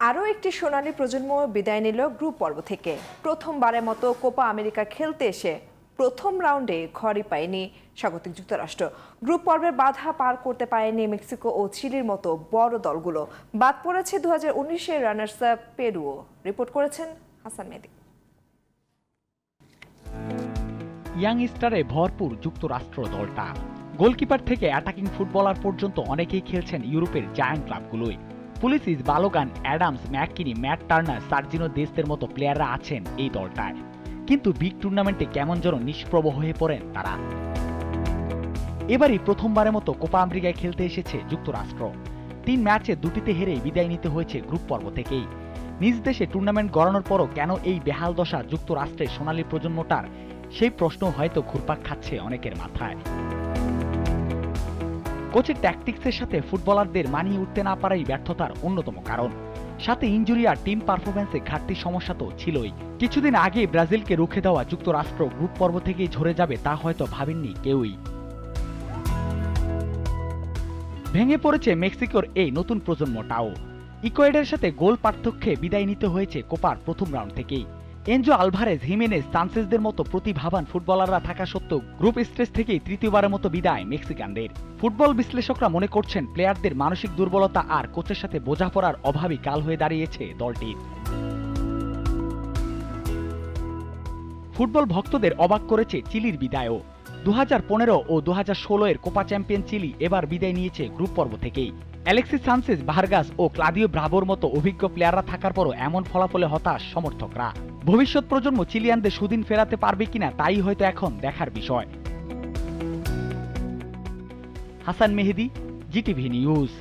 আরও একটি সোনালী প্রজন্ম বিদায় নিল গ্রুপ পর্ব থেকে। প্রথমবারের মতো কোপা আমেরিকা খেলতে এসে প্রথম রাউন্ডে ঘরই পায়নি স্বাগতিক যুক্তরাষ্ট্র। গ্রুপ পর্বের বাধা পার করতে পারেনি মেক্সিকো ও চিলির মতো বড় দলগুলো। বাদ পড়েছে 2019-এর রানার্স আপ পেরুও। রিপোর্ট করেছেন হাসান মেহেদী। ইয়াং স্টারে ভরপুর যুক্তরাষ্ট্র দলটা। গোলকিপার থেকে অ্যাটাকিং ফুটবলার পর্যন্ত অনেকেই খেলছেন ইউরোপের জায়ান্ট ক্লাবগুলোয়। Pulisic, Balogun, Adams, McKennie, Matt Turner, Sergino দেস্তের মতো প্লেয়াররা আছেন এই দলটায়। কিন্তু বিগ টুর্নামেন্টে কেমন যেন নিষ্প্রভ হয়ে পড়েন তারা। এবারই প্রথমবারের মতো কোপা আমেরিকায় খেলতে এসেছে যুক্তরাষ্ট্র। 3 ম্যাচে 2টিতে হেরেই বিদায় নিতে হয়েছে গ্রুপ পর্ব থেকেই। নিজ দেশে টুর্নামেন্ট গড়ানোর পরও কেন এই বেহাল দশা যুক্তরাষ্ট্রের সোনালী প্রজন্মটার, সেই প্রশ্ন হয়তো ঘুরপাক খাচ্ছে অনেকের মাথায়। কোচের ট্যাকটিক্সের সাথে ফুটবলারদের মানিয়ে উঠতে না পারাই ব্যর্থতার অন্যতম কারণ। সাথে ইনজুরি আর টিম পারফরম্যান্সে ঘাটতির সমস্যা তো ছিলই। কিছুদিন আগে ব্রাজিলকে রুখে দেওয়া যুক্তরাষ্ট্র গ্রুপ পর্ব থেকেই ঝরে যাবে তা হয়তো ভাবেননি কেউই। ভেঙে পড়েছে মেক্সিকোর এই নতুন প্রজন্মটাও। ইকুয়েডরের সাথে গোল পার্থক্যে বিদায় নিতে হয়েছে কোপার প্রথম রাউন্ড থেকেই। এনজো আলভারেজ, হিমেনেজ, সানচেজদের মতো প্রতিভাবান ফুটবলাররা থাকা সত্ত্বেও গ্রুপ স্টেজ থেকেই তৃতীয়বারের মতো বিদায় মেক্সিকানদের। ফুটবল বিশ্লেষকরা মনে করছেন প্লেয়ারদের মানসিক দুর্বলতা আর কোচের সাথে বোঝাপড়ার অভাবই কাল হয়ে দাঁড়িয়েছে দলটির। ফুটবল ভক্তদের অবাক করেছে চিলির বিদায়ও। 2015 ও 2016-এর কোপা চ্যাম্পিয়ন চিলি এবার বিদায় নিয়েছে গ্রুপ পর্ব থেকেই। অ্যালেক্সিস সানচেজ, ভার্গাস ও ক্লাদিও ব্রাভোর মতো অভিজ্ঞ প্লেয়াররা থাকার পরও এমন ফলাফলে হতাশ সমর্থকরা। ভবিষ্যৎ প্রজন্ম চিলিয়ানদের সুদিন ফেরাতে পারবে কিনা তাই হয়তো এখন দেখার বিষয়। হাসান মেহেদী, জিটিভি নিউজ।